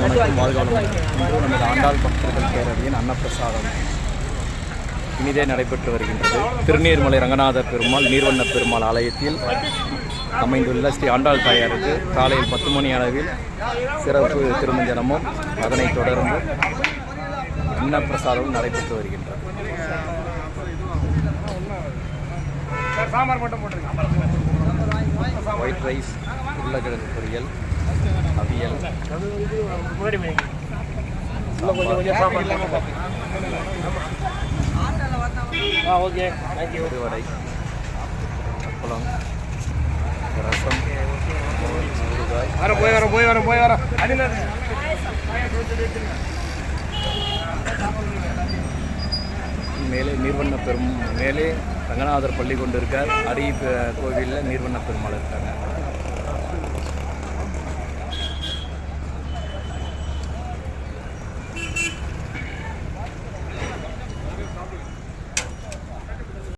வணக்கம், வாழ்க வளமுடன். இன்று நமது ஆண்டாள் பக்தர்கள் பேரவையின் அன்னப்பிரசாதம் இனிதே நடைபெற்று வருகின்றது. திருநீர்மலை ரங்கநாதர் பெருமாள் நீர்வண்ண பெருமாள் ஆலயத்தில் அமைந்துள்ள ஸ்ரீ ஆண்டாள் தாயாருக்கு காலையில் 10 மணி அளவில் சிறப்பு திருமஞ்சனமும் அதனைத் தொடர்ந்து அன்னப்பிரசாதமும் நடைபெற்று வருகின்றது. ஒயிட் ரைஸ், உருளைக்கிழங்கு பொரியல், அவியல், வடை, அப்பளம், ரசம், மேலே மேலே ரங்கநாதர் பள்ளி கொண்டு இருக்கார். கோவிலில் நீர்வண்ண பெருமாள் இருக்காங்க.